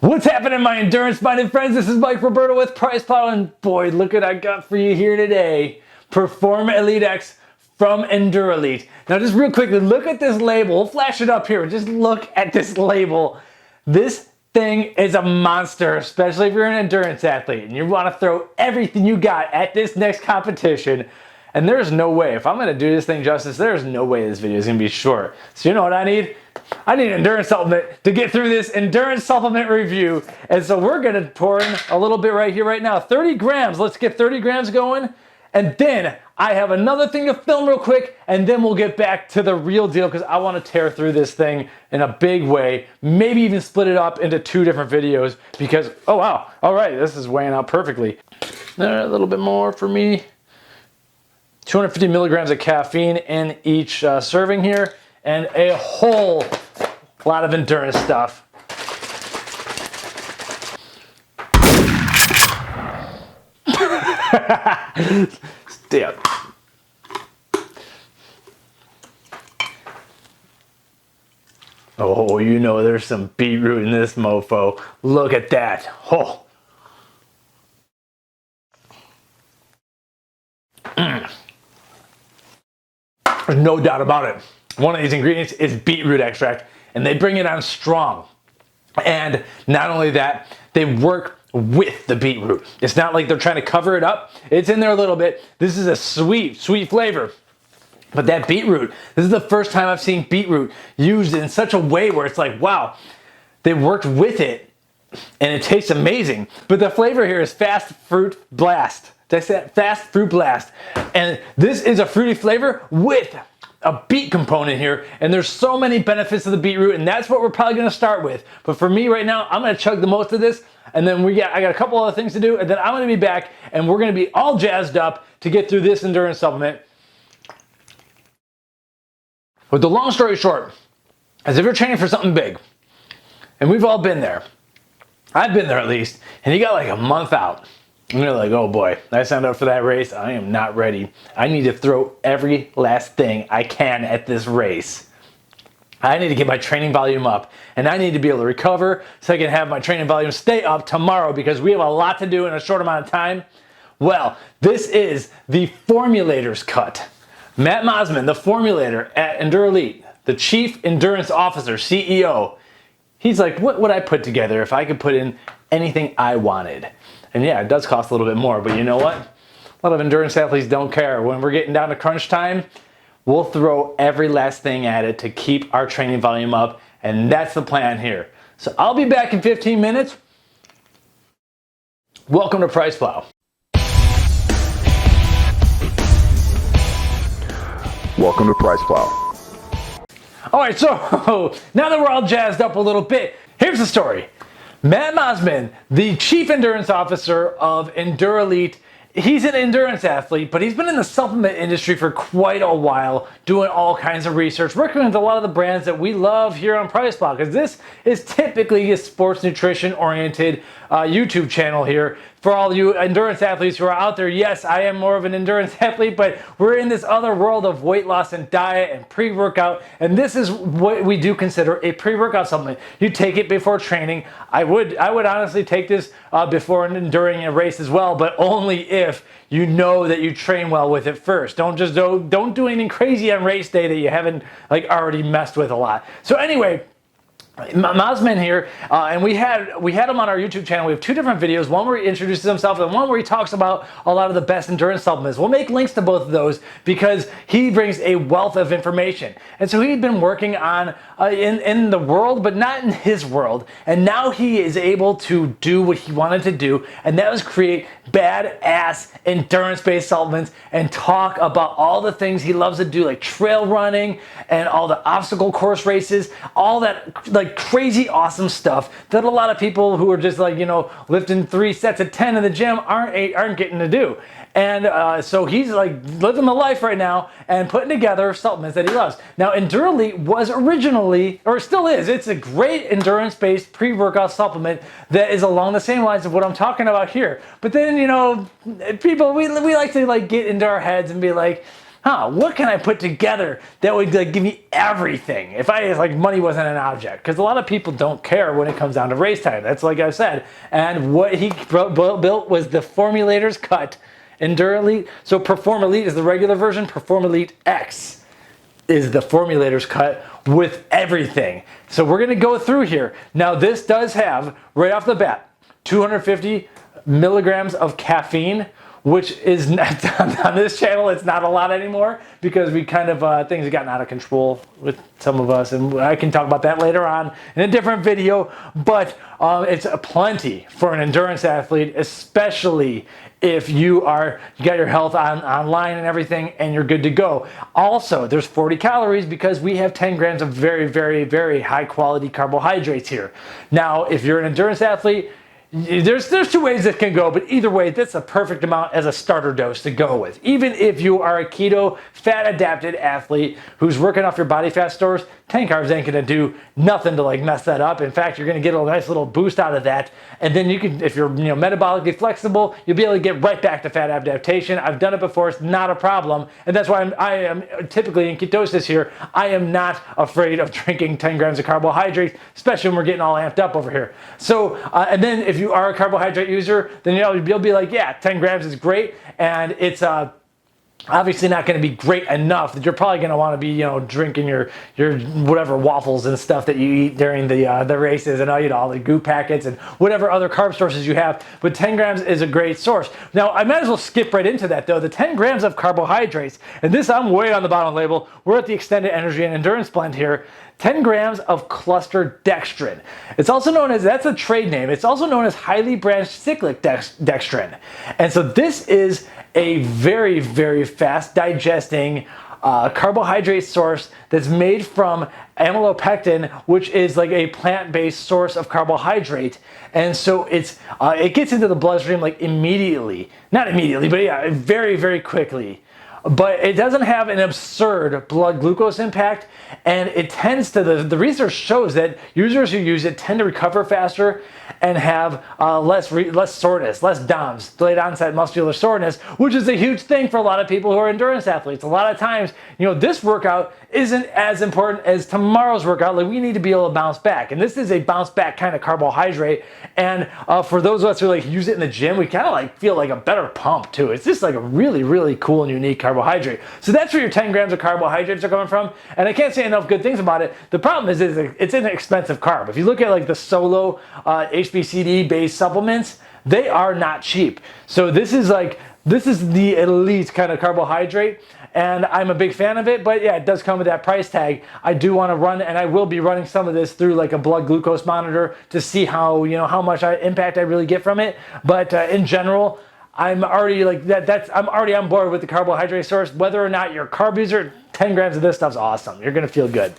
What's happening, my endurance-minded friends? This is Mike Roberto with PricePlow, and boy, look what I got for you here today. PERFORMELITE X from EndurElite. Now, just real quickly, look at this label. We'll flash it up here. Just look at this label. This thing is a monster, especially if you're an endurance athlete and you want to throw everything you got at this next competition. And there's no way, if I'm going to do this thing justice, there's no way this video is going to be short. So you know what I need? I need an endurance supplement to get through this endurance supplement review. And so we're going to pour in a little bit right here, right now. 30 grams. Let's get 30 grams going. And then I have another thing to film real quick, and then we'll get back to the real deal because I want to tear through this thing in a big way. Maybe even split it up into 2 different videos because, oh wow, all right, this is weighing out perfectly. A little bit more for me. 250 milligrams of caffeine in each serving here, and a whole lot of endurance stuff. Damn. Oh, you know there's some beetroot in this mofo. Look at that. Oh. There's no doubt about it. One of these ingredients is beetroot extract, and they bring it on strong. And not only that, they work with the beetroot. It's not like they're trying to cover it up. It's in there a little bit. This is a sweet flavor. But that beetroot, this is the first time I've seen beetroot used in such a way where it's like, wow, they worked with it and it tastes amazing. But the flavor here is fast fruit blast. That's that fast fruit blast. And this is a fruity flavor with a beet component here, and there's so many benefits of the beetroot, and that's what we're probably going to start with. But for me right now, I'm going to chug the most of this, and then I got a couple other things to do, and then I'm going to be back, and we're going to be all jazzed up to get through this endurance supplement. But the long story short is, if you're training for something big, and we've all been there, I've been there at least, and you got like a month out, and you're like, oh boy, I signed up for that race. I am not ready. I need to throw every last thing I can at this race. I need to get my training volume up, and I need to be able to recover so I can have my training volume stay up tomorrow because we have a lot to do in a short amount of time. Well, this is the Formulator's cut. Matt Mosman, the Formulator at EndurElite, the Chief Endurance Officer, CEO, he's like, what would I put together if I could put in anything I wanted? And yeah, it does cost a little bit more, but you know what? A lot of endurance athletes don't care. When we're getting down to crunch time, we'll throw every last thing at it to keep our training volume up, and that's the plan here. So I'll be back in 15 minutes. Welcome to PricePlow. Welcome to PricePlow. All right, so now that we're all jazzed up a little bit, here's the story. Matt Mosman, the Chief Endurance Officer of EndurElite, he's an endurance athlete, but he's been in the supplement industry for quite a while, doing all kinds of research, working with a lot of the brands that we love here on PricePlow, because this is typically a sports nutrition oriented YouTube channel here. For all you endurance athletes who are out there, yes, I am more of an endurance athlete, but we're in this other world of weight loss and diet and pre-workout, and this is what we do consider a pre-workout supplement. You take it before training. I would honestly take this before and during a race as well, but only if you know that you train well with it first. Don't do anything crazy on race day that you haven't like already messed with a lot. So anyway, Mosman here, and we had him on our YouTube channel. We have 2 different videos, one where he introduces himself and one where he talks about a lot of the best endurance supplements. We'll make links to both of those because he brings a wealth of information. And so he'd been working on in the world, but not in his world. And now he is able to do what he wanted to do, and that was create badass endurance-based supplements and talk about all the things he loves to do, like trail running and all the obstacle course races, all that like crazy awesome stuff that a lot of people who are just like, you know, lifting 3 sets of 10 in the gym aren't getting to do. And so he's like living the life right now and putting together supplements that he loves. Now, EndurElite was originally, or still is, it's a great endurance-based pre-workout supplement that is along the same lines of what I'm talking about here. But then, you know, people, we like to like get into our heads and be like, what can I put together that would like give me everything if I like money wasn't an object? Because a lot of people don't care when it comes down to race time. That's like I said. And what he built was the Formulator's cut EndurElite. So PerformElite is the regular version. PerformElite X is the Formulator's cut with everything. So we're going to go through here. Now this does have, right off the bat, 250 milligrams of caffeine, which is not, on this channel, it's not a lot anymore because we kind of, things have gotten out of control with some of us, and I can talk about that later on in a different video, but it's plenty for an endurance athlete, especially if you got your health online and everything and you're good to go. Also, there's 40 calories because we have 10 grams of very, very, very high quality carbohydrates here. Now, if you're an endurance athlete, there's two ways it can go, but either way, that's a perfect amount as a starter dose to go with. Even if you are a keto, fat-adapted athlete who's working off your body fat stores, 10 carbs ain't gonna do nothing to like mess that up. In fact, you're gonna get a nice little boost out of that, and then you can, if you're metabolically flexible, you'll be able to get right back to fat adaptation. I've done it before; it's not a problem, and that's why I am typically in ketosis here. I am not afraid of drinking 10 grams of carbohydrates, especially when we're getting all amped up over here. So, and then if you are a carbohydrate user, then you'll be like, yeah, 10 grams is great, and it's obviously not going to be great enough that you're probably going to want to be drinking your whatever waffles and stuff that you eat during the races, and all the goo packets and whatever other carb sources you have. But 10 grams is a great source. Now I might as well skip right into that though. The 10 grams of carbohydrates, and this I'm way on the bottom of the label. We're at the extended energy and endurance blend here. 10 grams of cluster dextrin. It's also known as, that's a trade name, it's also known as highly branched cyclic dextrin. And so this is a very, very fast digesting carbohydrate source that's made from amylopectin, which is like a plant-based source of carbohydrate. And so it gets into the bloodstream like immediately. Not immediately, but yeah, very, very quickly. But it doesn't have an absurd blood glucose impact, and it tends to, the research shows that users who use it tend to recover faster and have less soreness, less DOMS, delayed onset muscular soreness, which is a huge thing for a lot of people who are endurance athletes. A lot of times, this workout isn't as important as tomorrow's workout. Like, we need to be able to bounce back, and this is a bounce back kind of carbohydrate. And for those of us who like use it in the gym, we kind of like feel like a better pump too. It's just like a really, really cool and unique carbohydrate. So that's where your 10 grams of carbohydrates are coming from. And I can't say enough good things about it. The problem is it's an expensive carb. If you look at like the solo HBCD based supplements, they are not cheap. So this is the elite kind of carbohydrate, and I'm a big fan of it. But yeah, it does come with that price tag. I do want to run, and I will be running some of this through like a blood glucose monitor to see how how much impact I really get from it. But in general, I'm already like I'm already on board with the carbohydrate source. Whether or not you're a carb user, 10 grams of this stuff's awesome. You're gonna feel good.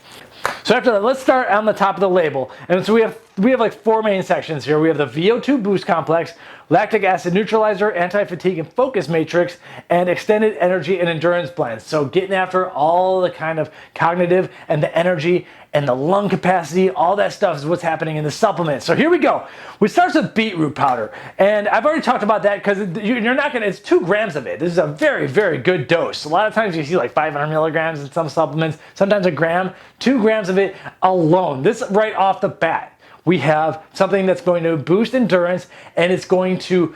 So after that, let's start on the top of the label. And so we have like 4 main sections here. We have the Vo2 Boost Complex, Lactic Acid Neutralizer, Anti-Fatigue and Focus Matrix, and Extended Energy and Endurance Blends. So getting after all the kind of cognitive and the energy and the lung capacity, all that stuff is what's happening in the supplement. So here we go. We start with Beetroot Powder. And I've already talked about that because you're not gonna, it's 2 grams of it. This is a very, very good dose. A lot of times you see like 500 milligrams in some supplements, sometimes a gram. 2 grams of it alone. This right off the bat. We have something that's going to boost endurance, and it's going to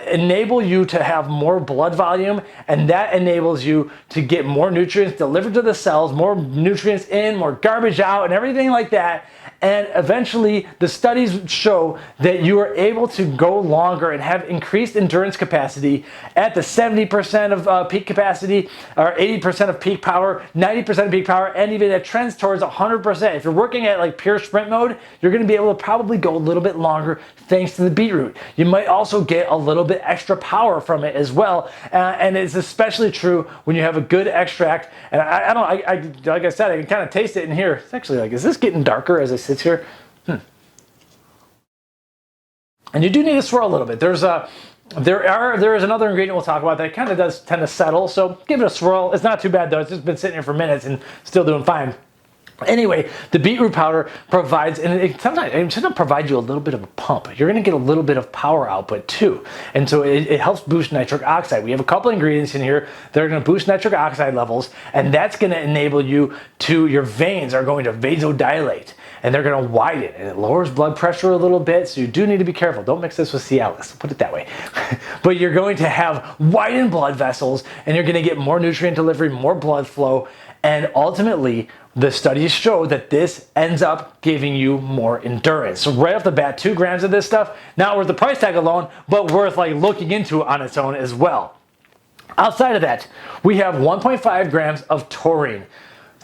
enable you to have more blood volume, and that enables you to get more nutrients delivered to the cells, more nutrients in, more garbage out, and everything like that. And eventually, the studies show that you are able to go longer and have increased endurance capacity at the 70% of peak capacity, or 80% of peak power, 90% of peak power, and even it trends towards 100%. If you're working at like pure sprint mode, you're going to be able to probably go a little bit longer thanks to the beetroot. You might also get a little bit extra power from it as well, and it's especially true when you have a good extract. And like I said, I can kind of taste it in here. It's actually like, is this getting darker as I sit here? And you do need to swirl a little bit. There is another ingredient we'll talk about that kind of does tend to settle, so give it a swirl. It's not too bad though. It's just been sitting here for minutes and still doing fine. Anyway, the beetroot powder provides, and it sometimes provides you a little bit of a pump. You're going to get a little bit of power output too. And so it helps boost nitric oxide. We have a couple ingredients in here that are going to boost nitric oxide levels, and that's going to enable you to, your veins are going to vasodilate, and they're going to widen, and it lowers blood pressure a little bit, so you do need to be careful. Don't mix this with Cialis, put it that way. But you're going to have widened blood vessels, and you're going to get more nutrient delivery, more blood flow, and ultimately, the studies show that this ends up giving you more endurance. So right off the bat, 2 grams of this stuff, not worth the price tag alone, but worth like looking into on its own as well. Outside of that, we have 1.5 grams of taurine.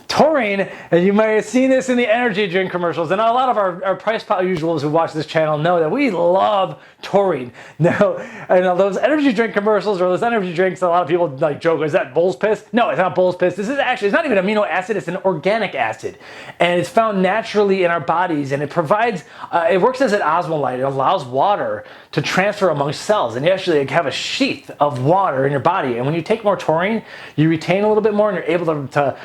Taurine, and you may have seen this in the energy drink commercials, and a lot of our Price Pal usuals who watch this channel know that we love taurine. Now, those energy drink commercials or those energy drinks, a lot of people like joke, is that bull's piss? No, it's not bull's piss. This is actually, it's not even amino acid, it's an organic acid. And it's found naturally in our bodies, and it provides, it works as an osmolyte. It allows water to transfer amongst cells, and you actually have a sheath of water in your body. And when you take more taurine, you retain a little bit more, and you're able to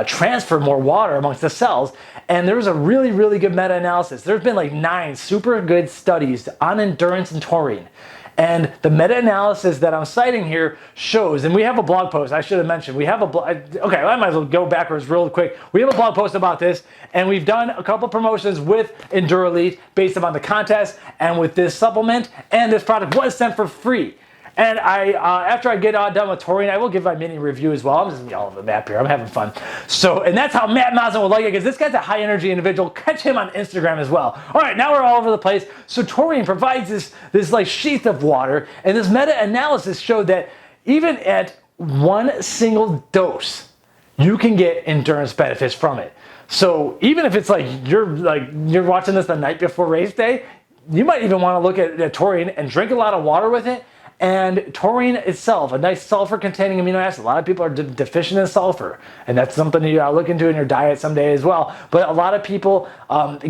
transfer more water amongst the cells. And there was a really, really good meta-analysis. There's been like 9 super good studies on endurance and taurine. And the meta-analysis that I'm citing here shows, and we have a blog post, I should have mentioned, we have a blog, okay, I might as well go backwards real quick. We have a blog post about this, and we've done a couple promotions with EndurElite based upon the contest, and with this supplement, and this product was sent for free. And after I get done with taurine, I will give my mini review as well. I'm just all over the map here. I'm having fun. So, and that's how Matt Mosman would like it, because this guy's a high energy individual. Catch him on Instagram as well. All right, now we're all over the place. So taurine provides this like sheath of water, and this meta-analysis showed that even at 1 single dose, you can get endurance benefits from it. So even if it's like you're watching this the night before race day, you might even want to look at taurine and drink a lot of water with it. And taurine itself, a nice sulfur-containing amino acid. A lot of people are deficient in sulfur, and that's something you gotta look into in your diet someday as well. But a lot of people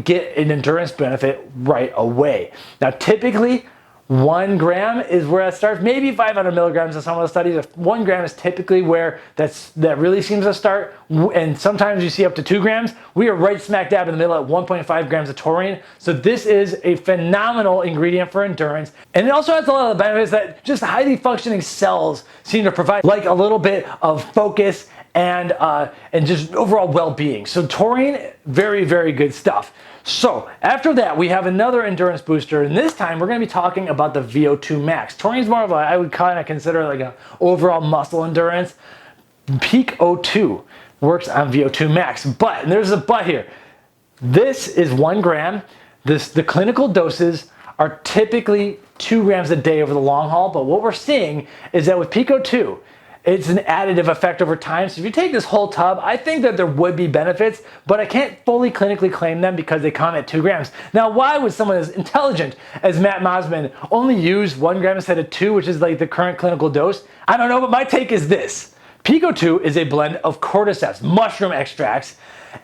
get an endurance benefit right away. Now, typically, 1 gram is where it starts. Maybe 500 milligrams in some of the studies. 1 gram is typically where that really seems to start. And sometimes you see up to 2 grams. We are right smack dab in the middle at 1.5 grams of taurine. So this is a phenomenal ingredient for endurance. And it also has a lot of the benefits that just highly functioning cells seem to provide, like a little bit of focus and just overall well-being. So taurine, very, very good stuff. So after that, we have another endurance booster, and this time we're going to be talking about the Vo2 Max. Taurine is more of I would kind of consider like an overall muscle endurance. Peak O2 works on Vo2 Max, but, and there's a but here, this is 1 gram. The clinical doses are typically 2 grams a day over the long haul, but what we're seeing is that with Peak O2, it's an additive effect over time. So if you take this whole tub, I think that there would be benefits, but I can't fully clinically claim them because they come at 2 grams. Now, why would someone as intelligent as Matt Mosman only use 1 gram instead of 2, which is like the current clinical dose? I don't know, but my take is this. Pico 2 is a blend of cordyceps, mushroom extracts,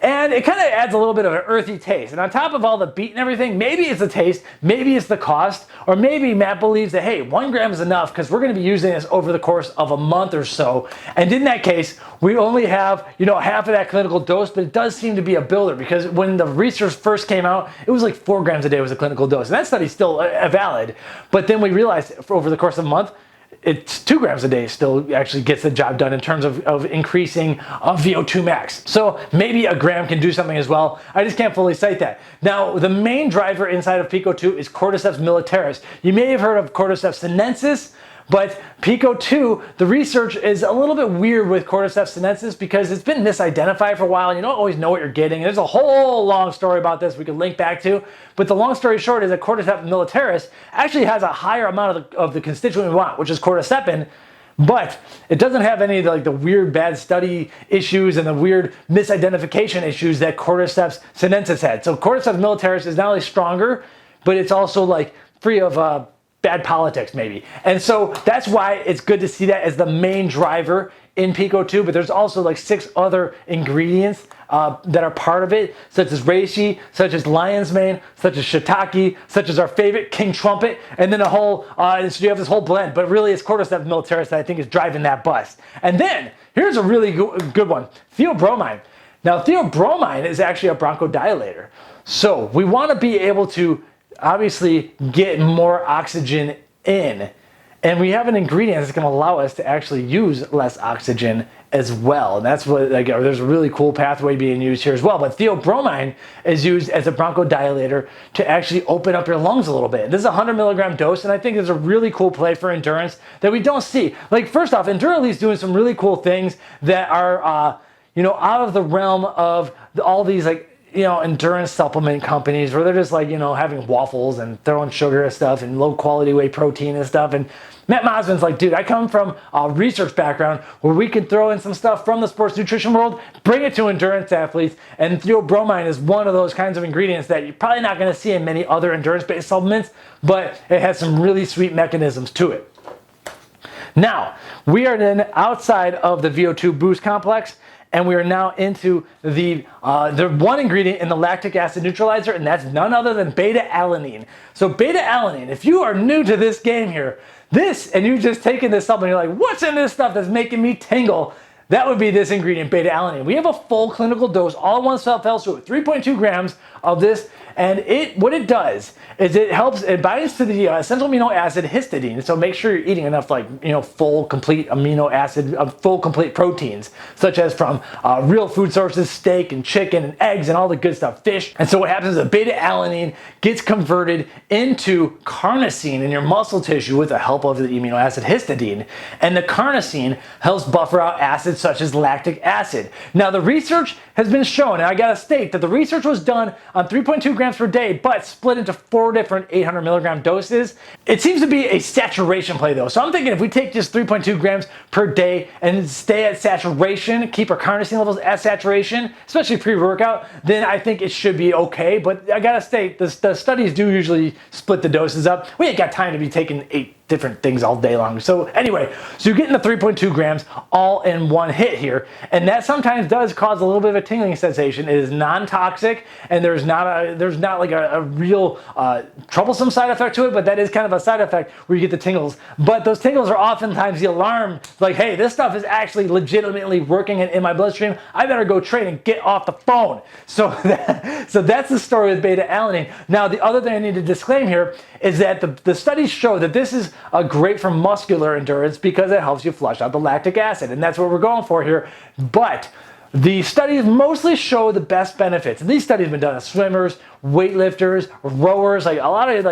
and it kind of adds a little bit of an earthy taste. And on top of all the beet and everything, maybe it's the taste, maybe it's the cost, or maybe Matt believes that, hey, 1 gram is enough because we're going to be using this over the course of a month or so. And in that case, we only have, half of that clinical dose, but it does seem to be a builder because when the research first came out, it was like 4 grams a day was a clinical dose. And that study's still valid. But then we realized over the course of a month, it's 2 grams a day still actually gets the job done in terms of increasing Vo2 Max. So maybe 1 gram can do something as well. I just can't fully cite that. Now, the main driver inside of Pico 2 is Cordyceps militaris. You may have heard of Cordyceps sinensis, but Pico 2, the research is a little bit weird with Cordyceps sinensis because it's been misidentified for a while and you don't always know what you're getting. There's a whole long story about this we could link back to, but the long story short is that Cordyceps militaris actually has a higher amount of the constituent we want, which is cordycepin, but it doesn't have any of the weird bad study issues and the weird misidentification issues that Cordyceps sinensis had. So Cordyceps militaris is not only stronger, but it's also free of bad politics maybe. And so that's why it's good to see that as the main driver in Pico 2, but there's also 6 other ingredients that are part of it, such as reishi, such as lion's mane, such as shiitake, such as our favorite king trumpet, and then so you have this whole blend, but really it's Cordyceps militaris that I think is driving that bus. And then, here's a really good one, theobromine. Now, theobromine is actually a bronchodilator. So we want to be able to obviously get more oxygen in. And we have an ingredient that's going to allow us to actually use less oxygen as well. And that's what, like, there's a really cool pathway being used here as well. But theobromine is used as a bronchodilator to actually open up your lungs a little bit. This is a 100 milligram dose, and I think it's a really cool play for endurance that we don't see. Like, first off, EndurElite's doing some really cool things that are, out of the realm of all these, like, endurance supplement companies where they're just like, having waffles and throwing sugar and stuff and low quality whey protein and stuff. And Matt Mosman's like, dude, I come from a research background where we can throw in some stuff from the sports nutrition world, bring it to endurance athletes, and theobromine is one of those kinds of ingredients that you're probably not going to see in many other endurance-based supplements, but it has some really sweet mechanisms to it. Now, we are then outside of the Vo2 boost complex, and we are now into the one ingredient in the lactic acid neutralizer, and that's none other than beta-alanine. So beta-alanine, if you are new to this game here, and you've just taken this supplement, you're like, what's in this stuff that's making me tingle? That would be this ingredient, beta-alanine. We have a full clinical dose, all in one fell swoop, 3.2 grams of this, and what it does is it binds to the essential amino acid histidine. So make sure you're eating enough, full complete amino acid, full complete proteins, such as from real food sources, steak and chicken and eggs and all the good stuff, fish. And so what happens is the beta-alanine gets converted into carnosine in your muscle tissue with the help of the amino acid histidine. And the carnosine helps buffer out acids such as lactic acid. Now the research has been shown, and I gotta state that the research was done on 3.2 grams per day, but split into 4 different 800 milligram doses. It seems to be a saturation play though. So I'm thinking if we take just 3.2 grams per day and stay at saturation, keep our carnosine levels at saturation, especially pre-workout, then I think it should be okay. But I gotta state, the studies do usually split the doses up. We ain't got time to be taking 8 different things all day long. So anyway, so you're getting the 3.2 grams all in one hit here. And that sometimes does cause a little bit of a tingling sensation. It is non-toxic, and there's not like a real troublesome side effect to it, but that is kind of a side effect where you get the tingles. But those tingles are oftentimes the alarm, like, hey, this stuff is actually legitimately working in my bloodstream. I better go train and get off the phone. So that's the story with beta-alanine. Now, the other thing I need to disclaim here is that the studies show that this is great for muscular endurance because it helps you flush out the lactic acid, and that's what we're going for here. But the studies mostly show the best benefits. And these studies have been done on swimmers, weightlifters, rowers, like a lot of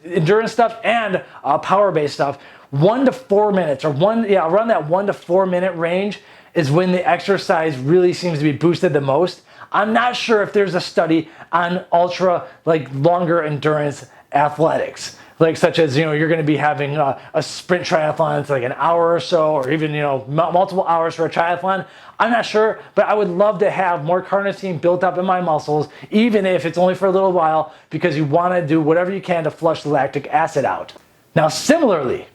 endurance stuff and power-based stuff. 1 to 4 minutes, or around that 1 to 4 minute range is when the exercise really seems to be boosted the most. I'm not sure if there's a study on ultra longer endurance athletics, such as you're going to be having a sprint triathlon. It's like an hour or so, or even multiple hours for a triathlon. I'm not sure, but I would love to have more carnosine built up in my muscles, even if it's only for a little while, because you want to do whatever you can to flush the lactic acid out. Now, similarly,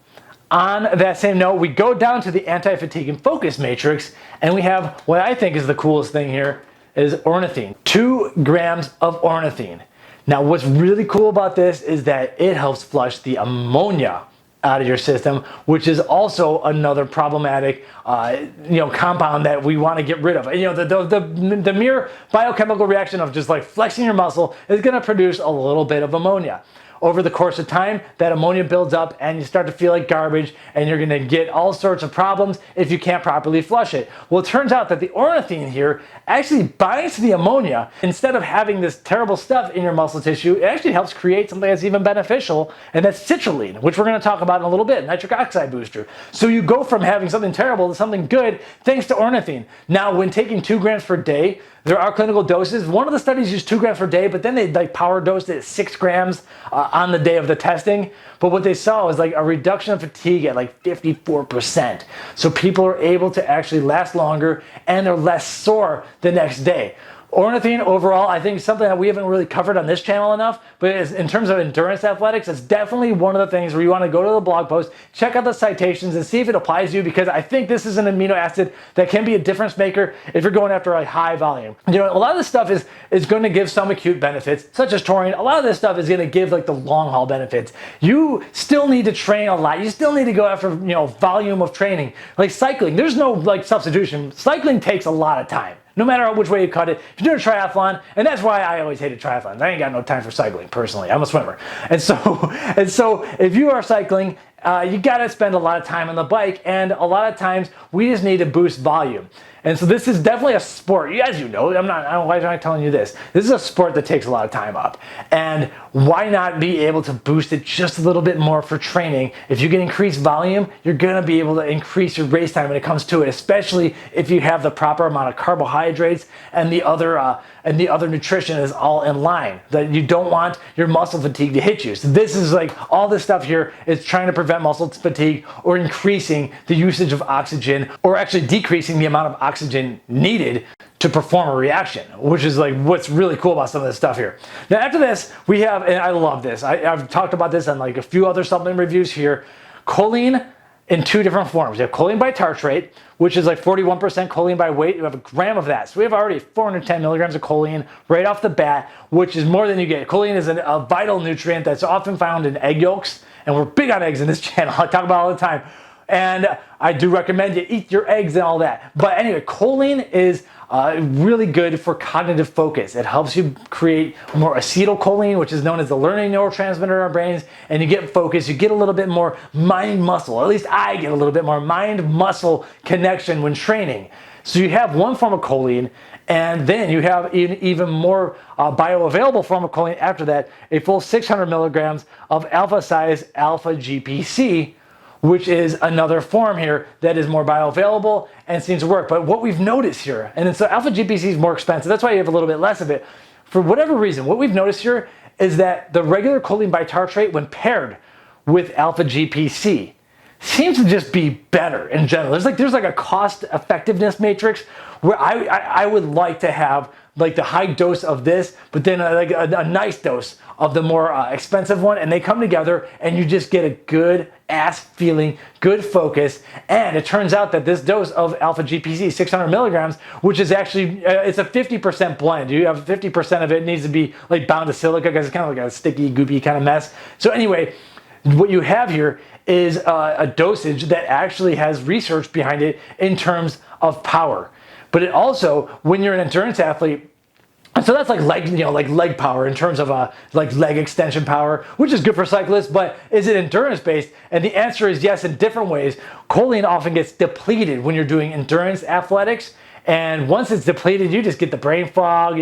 on that same note, we go down to the anti-fatigue and focus matrix, and we have what I think is the coolest thing here is ornithine. 2 grams of ornithine. Now, what's really cool about this is that it helps flush the ammonia out of your system, which is also another problematic, compound that we want to get rid of. The mere biochemical reaction of just flexing your muscle is going to produce a little bit of ammonia. Over the course of time, that ammonia builds up and you start to feel like garbage, and you're gonna get all sorts of problems if you can't properly flush it. Well, it turns out that the ornithine here actually binds to the ammonia. Instead of having this terrible stuff in your muscle tissue, it actually helps create something that's even beneficial, and that's citrulline, which we're gonna talk about in a little bit, nitric oxide booster. So you go from having something terrible to something good thanks to ornithine. Now, when taking 2 grams per day, there are clinical doses. One of the studies used 2 grams per day, but then they power dosed it at 6 grams on the day of the testing. But what they saw was a reduction of fatigue at 54%. So people are able to actually last longer, and they're less sore the next day. Ornithine overall, I think, is something that we haven't really covered on this channel enough, but in terms of endurance athletics, it's definitely one of the things where you want to go to the blog post, check out the citations, and see if it applies to you, because I think this is an amino acid that can be a difference maker if you're going after a high volume. A lot of this stuff is going to give some acute benefits, such as taurine. A lot of this stuff is going to give the long haul benefits. You still need to train a lot. You still need to go after volume of training. Cycling, there's no substitution. Cycling takes a lot of time. no matter which way you cut it. If you're doing a triathlon, and that's why I always hated triathlons. I ain't got no time for cycling personally. I'm a swimmer. And so if you are cycling, you gotta spend a lot of time on the bike, and a lot of times we just need to boost volume. And so this is definitely a sport. As you know, why am I telling you this? This is a sport that takes a lot of time up. And why not be able to boost it just a little bit more for training? If you can increase volume, you're gonna be able to increase your race time when it comes to it, especially if you have the proper amount of carbohydrates and the other nutrition is all in line. That you don't want your muscle fatigue to hit you. So this is like, all this stuff here is trying to prevent muscle fatigue or increasing the usage of oxygen, or actually decreasing the amount of oxygen needed to perform a reaction, which is like what's really cool about some of this stuff here. Now after this, we have, and I love this, I've talked about this on like a few other supplement reviews here, choline in two different forms. You have choline by tartrate, which is like 41% choline by weight. You have a gram of that. So we have already 410 milligrams of choline right off the bat, which is more than you get. Choline is a vital nutrient that's often found in egg yolks, and we're big on eggs in this channel. I talk about it all the time. And I do recommend you eat your eggs and all that. But anyway, choline is really good for cognitive focus. It helps you create more acetylcholine, which is known as the learning neurotransmitter in our brains, and you get focus. You get a little bit more mind muscle. At least I get a little bit more mind muscle connection when training. So you have one form of choline, and then you have an even more bioavailable form of choline after that, a full 600 milligrams of alpha size Alpha-GPC, which is another form here that is more bioavailable and seems to work. But what we've noticed here, and so Alpha-GPC is more expensive, that's why you have a little bit less of it. For whatever reason, what we've noticed here is that the regular choline bitartrate, when paired with Alpha-GPC, seems to just be better in general. There's like a cost effectiveness matrix where I would like to have like the high dose of this, but then a nice dose of the more expensive one, and they come together and you just get a good ass feeling, good focus. And it turns out that this dose of Alpha-GPC, 600 milligrams, which is actually, it's a 50% blend. You have 50% of it needs to be like bound to silica because it's kind of like a sticky, goopy kind of mess. So anyway, what you have here is a dosage that actually has research behind it in terms of power. But it also, when you're an endurance athlete, so that's like leg power in terms of like leg extension power, which is good for cyclists, but is it endurance based? And the answer is yes, in different ways. Choline often gets depleted when you're doing endurance athletics. And once it's depleted, you just get the brain fog.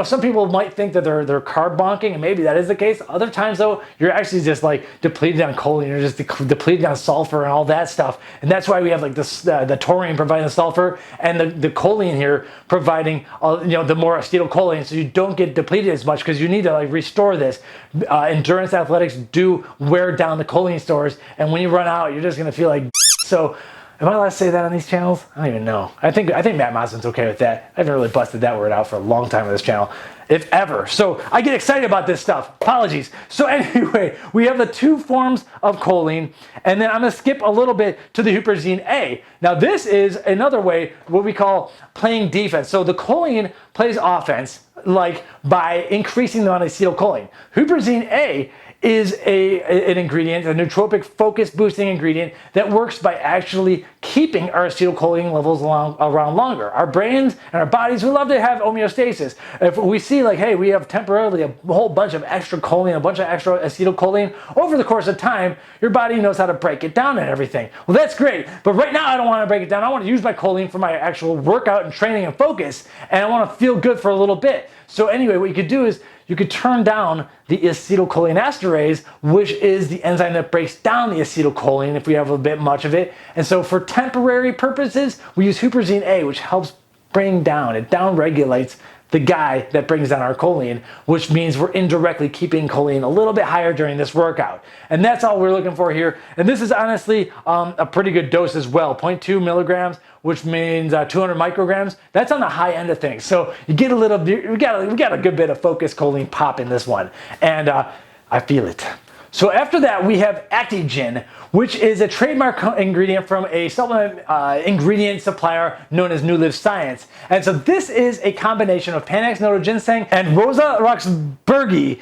Some people might think that they're carb bonking, and maybe that is the case. Other times, though, you're actually just like depleted on choline, you're just depleted on sulfur and all that stuff. And that's why we have like this, the taurine providing the sulfur, and the choline here providing the more acetylcholine, so you don't get depleted as much because you need to like restore this. Endurance athletics do wear down the choline stores, and when you run out, you're just gonna feel like so. Am I allowed to say that on these channels? I don't even know. I think Matt Mosman's okay with that. I haven't really busted that word out for a long time on this channel, if ever. So I get excited about this stuff. Apologies. So anyway, we have the two forms of choline, and then I'm gonna skip a little bit to the Huperzine A. Now this is another way, what we call playing defense. So the choline plays offense, like by increasing the amount of acetylcholine. Huperzine A is an ingredient, a nootropic focus boosting ingredient that works by actually keeping our acetylcholine levels around longer. Our brains and our bodies, we love to have homeostasis. If we see like, hey, we have temporarily a whole bunch of extra choline, a bunch of extra acetylcholine, over the course of time, your body knows how to break it down and everything. Well, that's great, but right now I don't want to break it down. I want to use my choline for my actual workout and training and focus, and I want to feel good for a little bit. So anyway, what you could do is you could turn down the acetylcholinesterase, which is the enzyme that breaks down the acetylcholine if we have a bit much of it. And so for temporary purposes, we use Huperzine A, which helps bring down, it down regulates the guy that brings down our choline, which means we're indirectly keeping choline a little bit higher during this workout. And that's all we're looking for here. And this is honestly a pretty good dose as well, 0.2 milligrams, which means 200 micrograms. That's on the high end of things. So you get a little, we got a good bit of focused choline pop in this one. And I feel it. So after that, we have ActiGin, which is a trademark ingredient from a supplement ingredient supplier known as New Live Science. And so this is a combination of Panax noto ginseng and Rosa Roxburghi.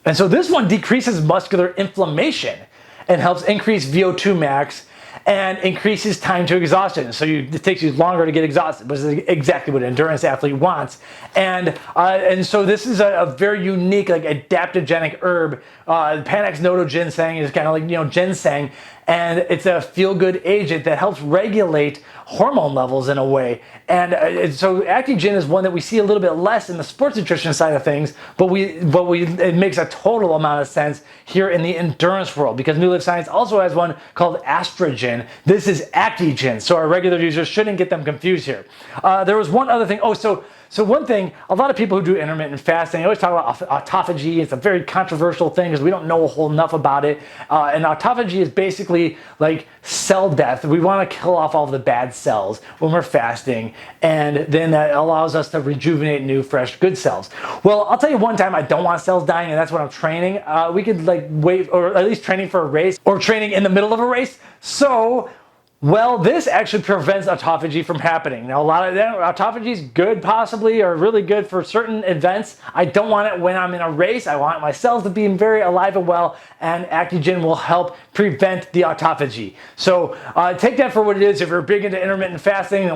And so this one decreases muscular inflammation and helps increase Vo2 Max and increases time to exhaustion. So it takes you longer to get exhausted, which is exactly what an endurance athlete wants. And so this is a very unique, like, adaptogenic herb. Panax noto ginseng is kind of like, ginseng, and it's a feel-good agent that helps regulate hormone levels in a way. And so ActiGin is one that we see a little bit less in the sports nutrition side of things, but it makes a total amount of sense here in the endurance world, because New Life Science also has one called AstroGin. This is ActiGin, so our regular users shouldn't get them confused here. There was one other thing. So one thing, a lot of people who do intermittent fasting, they always talk about autophagy. It's a very controversial thing because we don't know a whole enough about it. And autophagy is basically like cell death. We want to kill off all the bad cells when we're fasting, and then that allows us to rejuvenate new, fresh, good cells. Well, I'll tell you one time I don't want cells dying, and that's when I'm training. We could like wait, or at least training for a race, or training in the middle of a race. So, well, this actually prevents autophagy from happening. Now, a lot of autophagy is good, possibly, or really good for certain events. I don't want it when I'm in a race. I want my cells to be very alive and well, and ActiGin will help prevent the autophagy. So take that for what it is. If you're big into intermittent fasting,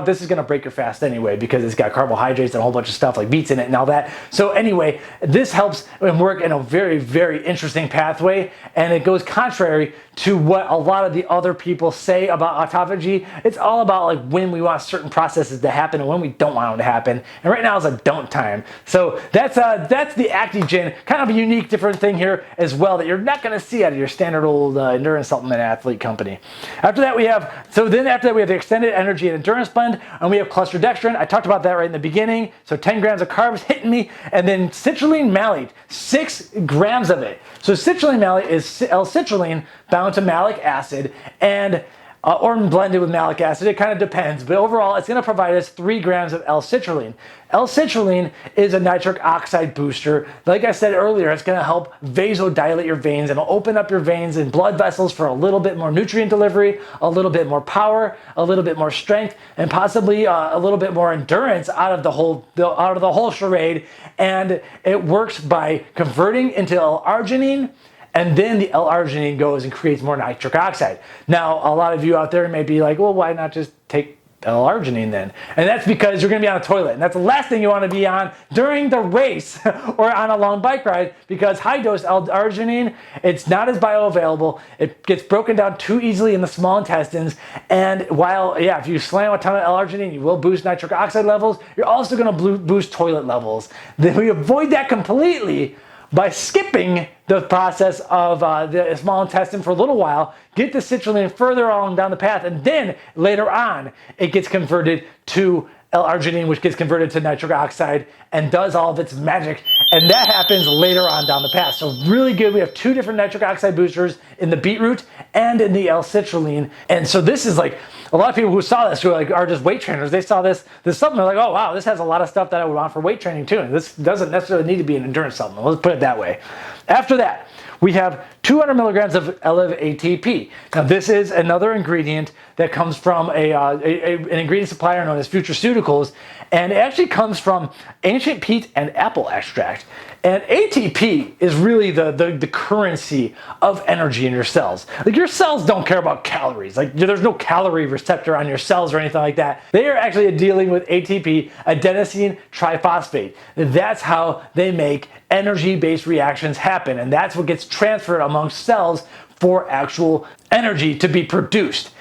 this is going to break your fast anyway, because it's got carbohydrates and a whole bunch of stuff like beets in it and all that. So anyway, this helps and work in a very, very interesting pathway, and it goes contrary to what a lot of the other people say about autophagy. It's all about like when we want certain processes to happen and when we don't want them to happen. And right now is a don't time. So that's the ActiGin, kind of a unique, different thing here as well that you're not going to see out of your standard old endurance supplement athlete company. After that we have the extended energy and endurance blend, and we have cluster Dextrin. I talked about that right in the beginning. So 10 grams of carbs hitting me, and then citrulline malate, 6 grams of it. So citrulline malate is L-citrulline bound to malic acid, and or blended with malic acid. It kind of depends, but overall it's going to provide us 3 grams of L-citrulline. L-citrulline is a nitric oxide booster. Like I said earlier, it's going to help vasodilate your veins and open up your veins and blood vessels for a little bit more nutrient delivery, a little bit more power, a little bit more strength, and possibly a little bit more endurance out of the whole charade. And it works by converting into L-arginine, and then the L-arginine goes and creates more nitric oxide. Now, a lot of you out there may be like, well, why not just take L-arginine then? And that's because you're going to be on a toilet, and that's the last thing you want to be on during the race or on a long bike ride, because high-dose L-arginine, it's not as bioavailable. It gets broken down too easily in the small intestines, and while, if you slam a ton of L-arginine, you will boost nitric oxide levels, you're also going to boost toilet levels. Then we avoid that completely by skipping the process of the small intestine for a little while, get the citrulline further along down the path, and then later on it gets converted to L-arginine, which gets converted to nitric oxide and does all of its magic, and that happens later on down the path. So really good. We have 2 different nitric oxide boosters in the beetroot and in the L-citrulline, and so this is like, a lot of people who saw this, who are just weight trainers, they saw this supplement, they're like, oh wow, this has a lot of stuff that I would want for weight training too, and this doesn't necessarily need to be an endurance supplement. Let's put it that way. After that, we have 200 milligrams of ATP. Now, this is another ingredient that comes from an ingredient supplier known as Futureceuticals, and it actually comes from ancient peat and apple extract. And ATP is really the currency of energy in your cells. Like, your cells don't care about calories. Like, there's no calorie receptor on your cells or anything like that. They are actually dealing with ATP, adenosine triphosphate. That's how they make energy-based reactions happen, and that's what gets transferred amongst cells for actual energy to be produced.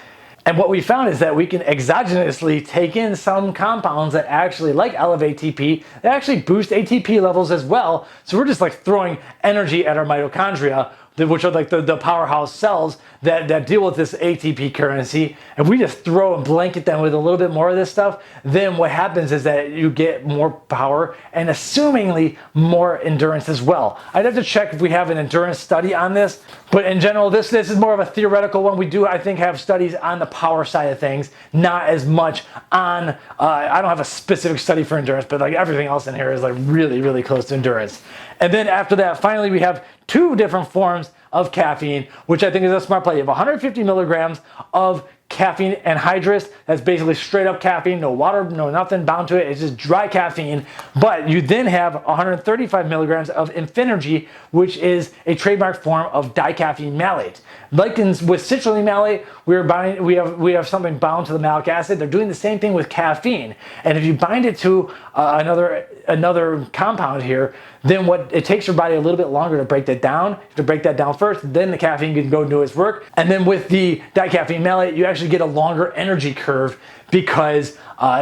And what we found is that we can exogenously take in some compounds that actually, like elevate ATP, they actually boost ATP levels as well. So we're just like throwing energy at our mitochondria, which are like the powerhouse cells that deal with this ATP currency, and we just throw and blanket them with a little bit more of this stuff, then what happens is that you get more power and assumingly more endurance as well. I'd have to check if we have an endurance study on this, but in general, this is more of a theoretical one. We do, I think, have studies on the power side of things, not as much on, I don't have a specific study for endurance, but like everything else in here is like really, really close to endurance. And then after that, finally, we have 2 different forms of caffeine, which I think is a smart play. You have 150 milligrams of caffeine anhydrous. That's basically straight up caffeine, no water, no nothing bound to it. It's just dry caffeine. But you then have 135 milligrams of Infinergy, which is a trademark form of dicaffeine malate. Like with citrulline malate, we have something bound to the malic acid. They're doing the same thing with caffeine. And if you bind it to another compound here, then it takes your body a little bit longer to break that down. You have to break that down first, then the caffeine can go do its work. And then with the dicaffeine malate, you actually get a longer energy curve because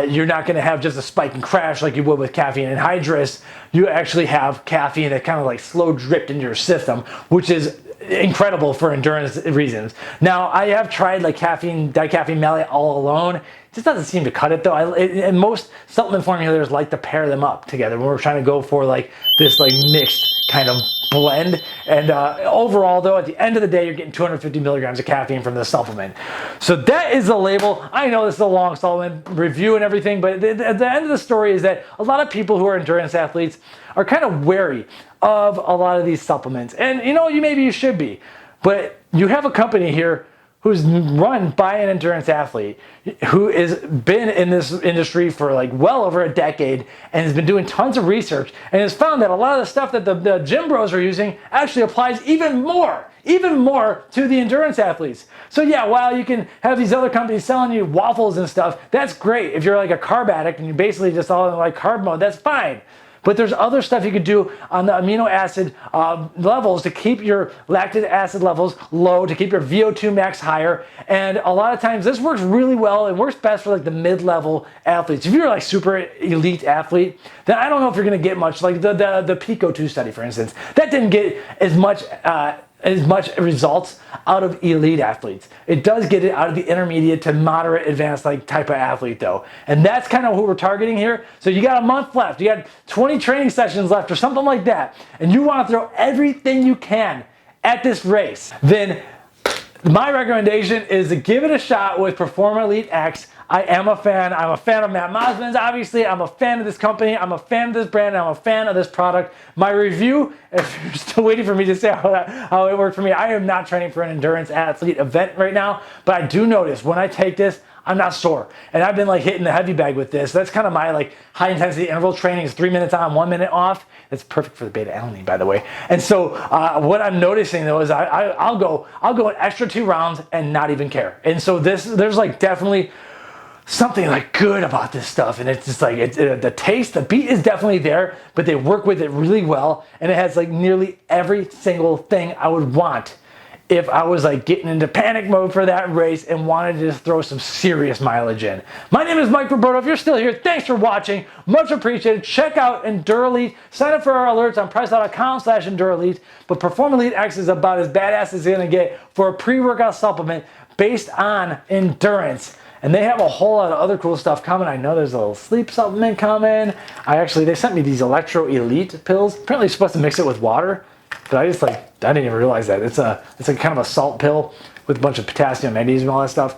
you're not going to have just a spike and crash like you would with caffeine anhydrous. You actually have caffeine that kind of like slow dripped into your system, which is incredible for endurance reasons. Now, I have tried like dicaffeine malate all alone. It just doesn't seem to cut it though. And most supplement formulators like to pair them up together when we're trying to go for like this like mixed kind of blend. And overall though, at the end of the day, you're getting 250 milligrams of caffeine from this supplement. So that is the label. I know this is a long supplement review and everything, but at the end of the story is that a lot of people who are endurance athletes are kind of wary of a lot of these supplements. And maybe you should be, but you have a company here who's run by an endurance athlete who has been in this industry for like well over a decade and has been doing tons of research and has found that a lot of the stuff that the gym bros are using actually applies even more to the endurance athletes. So yeah, while you can have these other companies selling you waffles and stuff, that's great. If you're like a carb addict and you're basically just all in like carb mode, that's fine. But there's other stuff you could do on the amino acid levels to keep your lactic acid levels low, to keep your Vo2 Max higher. And a lot of times this works really well and works best for like the mid-level athletes. If you're like super elite athlete, then I don't know if you're going to get much. Like the Pico 2 study, for instance, that didn't get as much results out of elite athletes. It does get it out of the intermediate to moderate advanced like type of athlete though. And that's kind of who we're targeting here. So you got a month left, you got 20 training sessions left or something like that, and you want to throw everything you can at this race, then my recommendation is to give it a shot with PERFORMELITE X. I am a fan. I'm a fan of Matt Mosman's, obviously. I'm a fan of this company. I'm a fan of this brand. I'm a fan of this product. My review, if you're still waiting for me to say how it worked for me, I am not training for an endurance athlete event right now, but I do notice when I take this, I'm not sore. And I've been like hitting the heavy bag with this. That's kind of my like high intensity interval training is 3 minutes on, 1 minute off. It's perfect for the beta alanine, by the way. And so what I'm noticing though is I'll go an extra 2 rounds and not even care. And so there's like definitely something like good about this stuff, and it's just like the taste, the beet is definitely there, but they work with it really well, and it has like nearly every single thing I would want if I was like getting into panic mode for that race and wanted to just throw some serious mileage in. My name is Mike Roberto. If you're still here, thanks for watching. Much appreciated. Check out EndurElite. Sign up for our alerts on priceline.com/EndurElite. But PERFORMELITE X is about as badass as it's gonna get for a pre-workout supplement based on endurance. And they have a whole lot of other cool stuff coming. I know there's a little sleep supplement coming. They sent me these ElectroElite pills. Apparently you're supposed to mix it with water, but I didn't even realize that. It's like kind of a salt pill with a bunch of potassium, magnesium, all that stuff.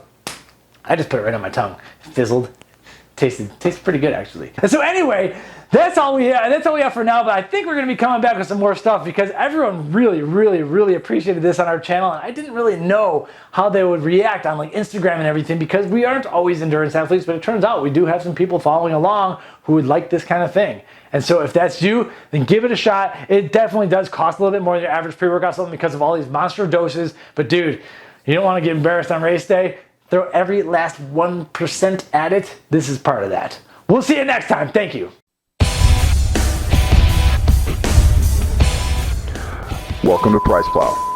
I just put it right on my tongue. It fizzled. Tasted pretty good actually. And so anyway, that's all we have for now, but I think we're gonna be coming back with some more stuff because everyone really appreciated this on our channel, and I didn't really know how they would react on like Instagram and everything because we aren't always endurance athletes, but it turns out we do have some people following along who would like this kind of thing. And so if that's you, then give it a shot. It definitely does cost a little bit more than your average pre-workout supplement because of all these monster doses, but dude, you don't wanna get embarrassed on race day. Throw every last 1% at it. This is part of that. We'll see you next time. Thank you. Welcome to Price Plow.